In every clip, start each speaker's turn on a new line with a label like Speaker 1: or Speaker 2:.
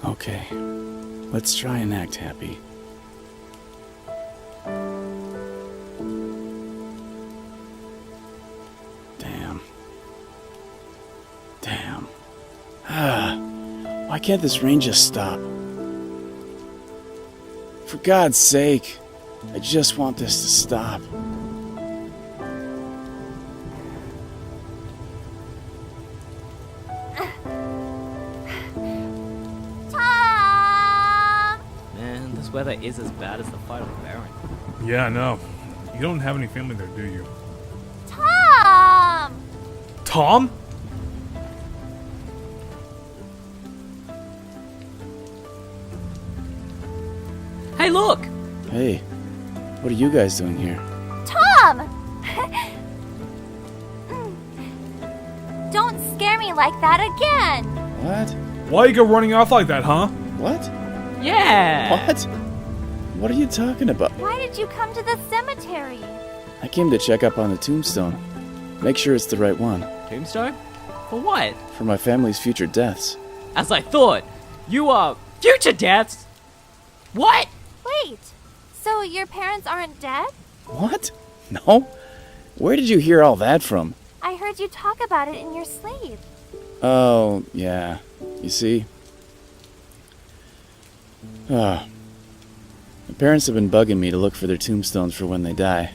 Speaker 1: Okay, let's try and act happy. Damn. Why can't this rain just stop? For God's sake, I just want this to stop.
Speaker 2: Tom!
Speaker 3: Man, this weather is as bad as the fight on the Baron.
Speaker 4: Yeah, I know. You don't have any family there, do you?
Speaker 2: Tom!
Speaker 4: Tom?
Speaker 3: Hey, look!
Speaker 1: Hey, what are you guys doing here?
Speaker 2: Tom! Don't scare me like that again!
Speaker 1: What?
Speaker 4: Why you go running off like that, huh?
Speaker 1: What?
Speaker 3: Yeah!
Speaker 1: What? What are you talking about?
Speaker 2: Why did you come to the cemetery?
Speaker 1: I came to check up on the tombstone. Make sure it's the right one.
Speaker 3: Tombstone? For what?
Speaker 1: For my family's future deaths.
Speaker 3: As I thought, you are future deaths? What?
Speaker 2: Wait, so your parents aren't dead?
Speaker 1: What? No? Where did you hear all that from?
Speaker 2: I heard you talk about it in your sleep.
Speaker 1: Oh, yeah. You see? My parents have been bugging me to look for their tombstones for when they die.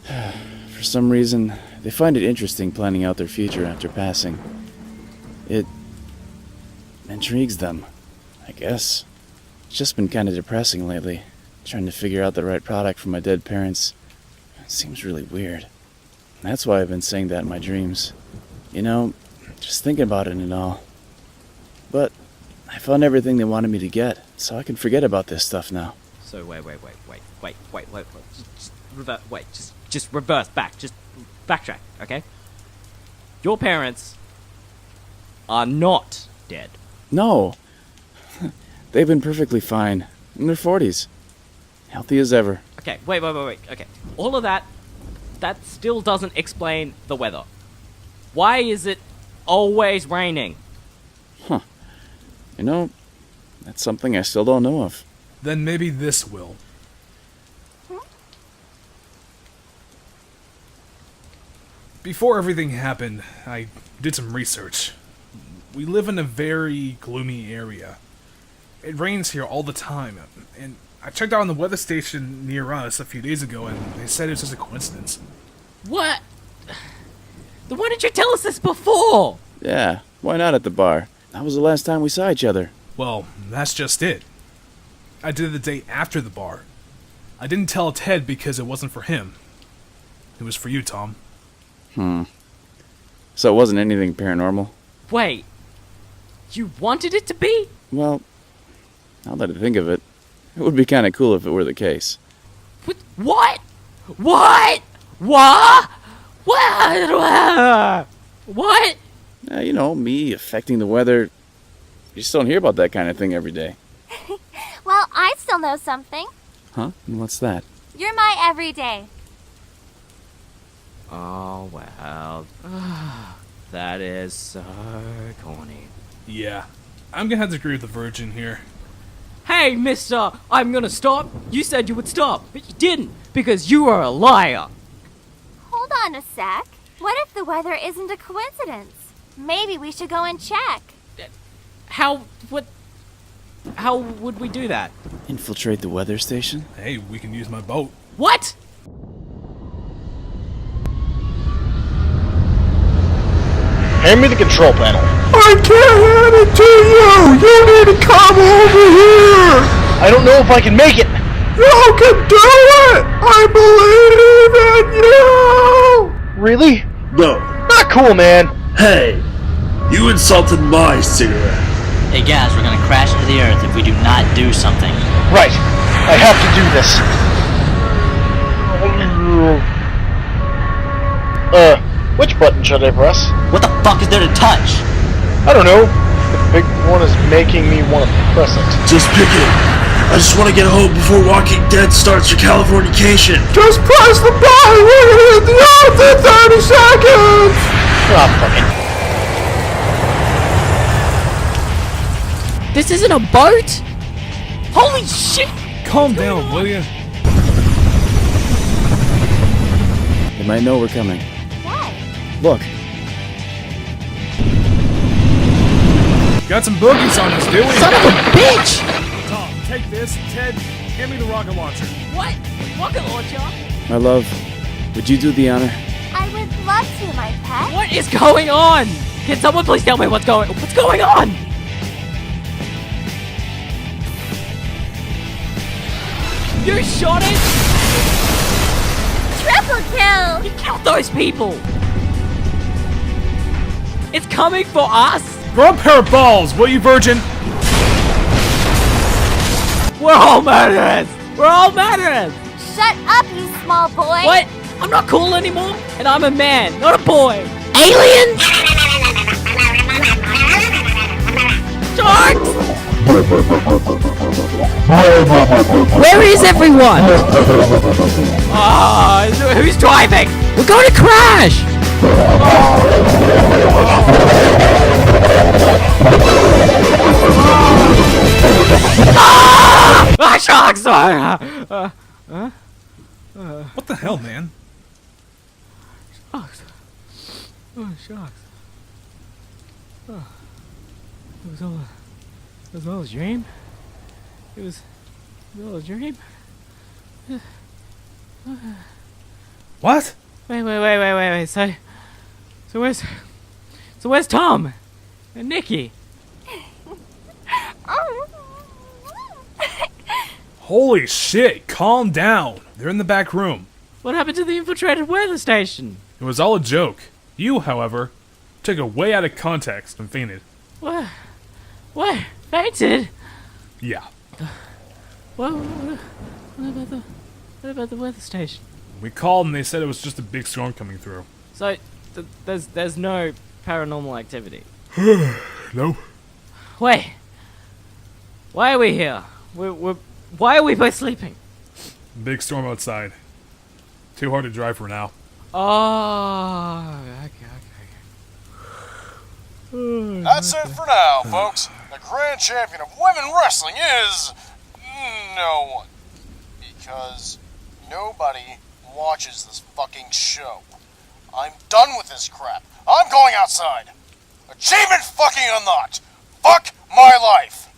Speaker 1: For some reason, they find it interesting planning out their future after passing. It intrigues them, I guess. It's just been kind of depressing lately, trying to figure out the right product for my dead parents. It seems really weird. That's why I've been saying that in my dreams. You know, just thinking about it and all. But I found everything they wanted me to get, so I can forget about this stuff now.
Speaker 3: So wait. Just reverse back. Just backtrack, okay? Your parents are not dead.
Speaker 1: No. They've been perfectly fine. In their 40s. Healthy as ever.
Speaker 3: Okay, wait. Okay, all of that still doesn't explain the weather. Why is it always raining?
Speaker 1: You know, that's something I still don't know of.
Speaker 4: Then maybe this will. Before everything happened, I did some research. We live in a very gloomy area. It rains here all the time, and I checked out on the weather station near us a few days ago, and they said it was just a coincidence.
Speaker 3: What? Then why didn't you tell us this before?
Speaker 1: Yeah, why not at the bar? That was the last time we saw each other.
Speaker 4: Well, that's just it. I did it the day after the bar. I didn't tell Ted because it wasn't for him. It was for you, Tom.
Speaker 1: So it wasn't anything paranormal?
Speaker 3: Wait, you wanted it to be?
Speaker 1: Well, now that I think of it, it would be kind of cool if it were the case.
Speaker 3: What? What? What?
Speaker 1: You know, me affecting the weather. You just don't hear about that kind of thing every day.
Speaker 2: Well, I still know something.
Speaker 1: Huh? And what's that?
Speaker 2: You're my everyday.
Speaker 3: Oh, well. That is so corny.
Speaker 4: Yeah, I'm gonna have to agree with the Virgin here.
Speaker 3: Hey, mister, I'm gonna stop. You said you would stop, but you didn't, because you are a liar.
Speaker 2: Hold on a sec. What if the weather isn't a coincidence? Maybe we should go and check.
Speaker 3: How would we do that?
Speaker 1: Infiltrate the weather station?
Speaker 4: Hey, we can use my boat.
Speaker 3: What?
Speaker 5: Hand me the control panel.
Speaker 6: I can't hand it to you! You need to come over here!
Speaker 5: I don't know if I can make it.
Speaker 6: You can do it! I believe in you!
Speaker 5: Really?
Speaker 7: No.
Speaker 5: Not cool, man.
Speaker 7: Hey, you insulted my cigarette.
Speaker 8: Hey guys, we're gonna crash into the earth if we do not do something.
Speaker 5: Right. I have to do this. Which button should I press?
Speaker 8: What the fuck is there to touch?
Speaker 5: I don't know. The big one is making me want to press it.
Speaker 7: Just pick it. I just want to get home before Walking Dead starts your Californication.
Speaker 6: Just press the button! We're gonna hit the earth in 30 seconds!
Speaker 5: Ah, fuck it.
Speaker 3: This isn't a boat? Holy shit!
Speaker 4: Calm down, will ya?
Speaker 1: They might know we're coming.
Speaker 2: What?
Speaker 1: Look,
Speaker 4: Got some boogies on us, do we?
Speaker 3: Son of a bitch!
Speaker 4: Tom, take this. Ted, hand me the rocket launcher.
Speaker 3: What? Rocket launcher?
Speaker 1: my love, would you do the honor?
Speaker 2: I would love to, my pet.
Speaker 3: What is going on? Can someone please tell me what's going on? You shot it?
Speaker 2: Triple kill!
Speaker 3: You killed those people! It's coming for us!
Speaker 4: Throw a pair of balls, will you, virgin?
Speaker 3: We're all murderers! We're all murderers!
Speaker 2: Shut up, you small boy!
Speaker 3: What? I'm not cool anymore? And I'm a man, not a boy! Aliens? Sharks? Where is everyone? Who's driving? We're going to crash! Sharks!
Speaker 4: What the hell, man?
Speaker 3: Sharks. Oh, sharks. Oh. It was all a dream? It was all a dream?
Speaker 4: What?
Speaker 3: Wait. So where's Tom? And Nikki?
Speaker 4: Holy shit, calm down. They're in the back room.
Speaker 3: What happened to the infiltrated weather station?
Speaker 4: It was all a joke. You, however, took it way out of context and fainted.
Speaker 3: What? Fainted?
Speaker 4: Yeah.
Speaker 3: What about the weather station?
Speaker 4: We called and they said it was just a big storm coming through.
Speaker 3: So there's no paranormal activity.
Speaker 4: Nope.
Speaker 3: Wait. Why are we here? Why are we both sleeping?
Speaker 4: Big storm outside. Too hard to drive for now.
Speaker 3: Oh, okay.
Speaker 5: That's it for now, folks. The grand champion of women wrestling is no one. Because nobody watches this fucking show. I'm done with this crap. I'm going outside. Achievement fucking unlocked. Fuck my life.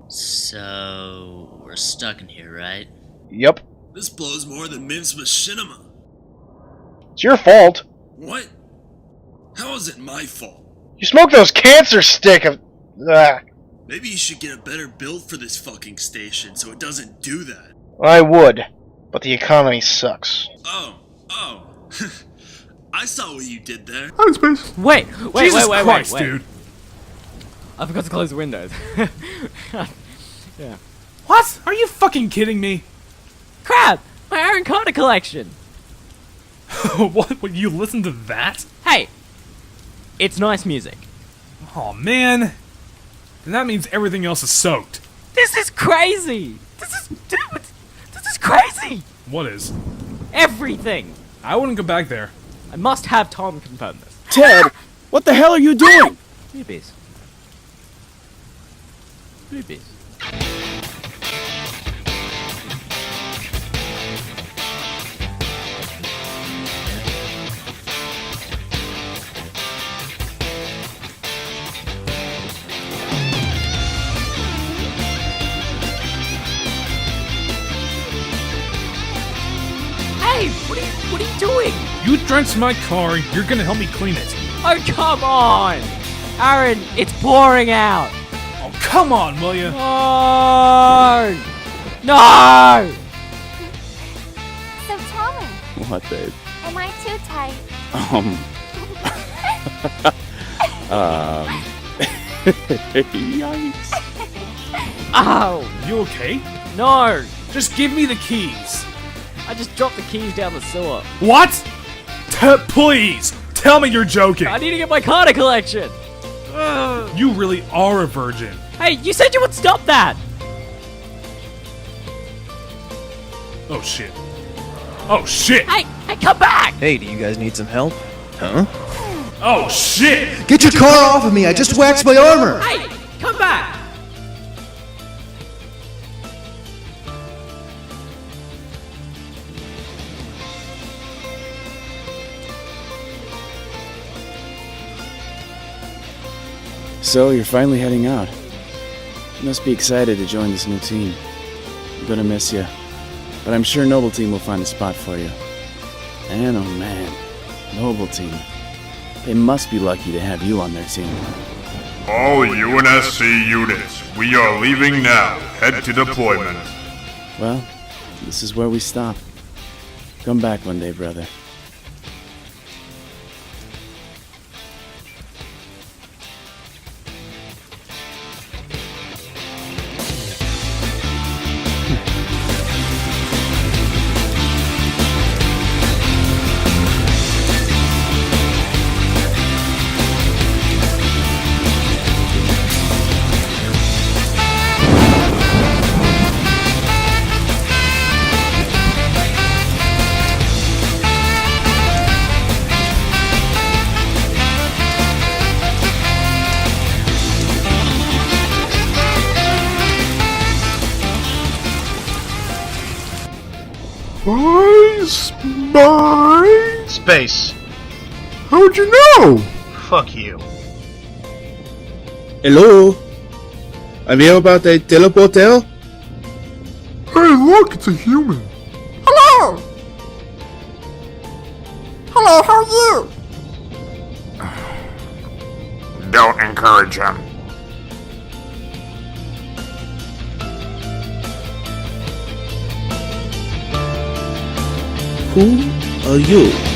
Speaker 8: So, we're stuck in here, right?
Speaker 5: Yep.
Speaker 7: This blows more than James Machinima.
Speaker 5: It's your fault.
Speaker 7: What? How is it my fault?
Speaker 5: You smoked those cancer stick of...
Speaker 7: Maybe you should get a better build for this fucking station so it doesn't do that.
Speaker 5: I would, but the economy sucks.
Speaker 7: Oh. I saw what you did there.
Speaker 3: Wait,
Speaker 4: Jesus Christ,
Speaker 3: wait.
Speaker 4: dude.
Speaker 3: I forgot to close the windows. Yeah.
Speaker 4: What? Are you fucking kidding me?
Speaker 3: Crap! My Aaron Carter collection!
Speaker 4: What? Would you listen to that?
Speaker 3: Hey! It's nice music.
Speaker 4: Oh man. Then that means everything else is soaked.
Speaker 3: This is crazy! Dude, this is crazy!
Speaker 4: What is?
Speaker 3: Everything!
Speaker 4: I wouldn't go back there.
Speaker 3: I must have Tom confirm this.
Speaker 1: Ted, what the hell are you doing?
Speaker 3: Boobies. Hey, what are you doing?
Speaker 4: You drenched my car, you're gonna help me clean it.
Speaker 3: Oh, come on! Aaron, it's pouring out!
Speaker 4: Oh, come on, will ya?
Speaker 3: No! No!
Speaker 2: So tell me,
Speaker 1: What, babe?
Speaker 2: am I too tight?
Speaker 1: Yikes.
Speaker 3: Ow!
Speaker 4: You okay?
Speaker 3: No!
Speaker 4: Just give me the keys.
Speaker 3: I just dropped the keys down the sewer.
Speaker 4: What? Please! Tell me you're joking!
Speaker 3: I need to get my Carter collection!
Speaker 4: You really are a virgin.
Speaker 3: Hey, you said you would stop that!
Speaker 4: Oh shit. Oh shit!
Speaker 3: Hey, come back!
Speaker 9: Hey, do you guys need some help?
Speaker 6: Huh?
Speaker 4: Oh shit!
Speaker 6: Get your car off of me! I just waxed my armor!
Speaker 3: Hey, come back!
Speaker 1: So, you're finally heading out. You must be excited to join this new team. I'm gonna miss you, but I'm sure Noble Team will find a spot for you. And oh man, Noble Team. They must be lucky to have you on their team.
Speaker 9: All UNSC units, we are leaving now. Head to deployment.
Speaker 1: Well, this is where we stop. Come back one day, brother.
Speaker 6: Spy?
Speaker 10: Space.
Speaker 6: How'd you know?
Speaker 10: Fuck you.
Speaker 6: Hello? I'm here about the teleporter? Hey, look, it's a human. Hello! Hello, how are you?
Speaker 9: Don't encourage him.
Speaker 6: Who are you?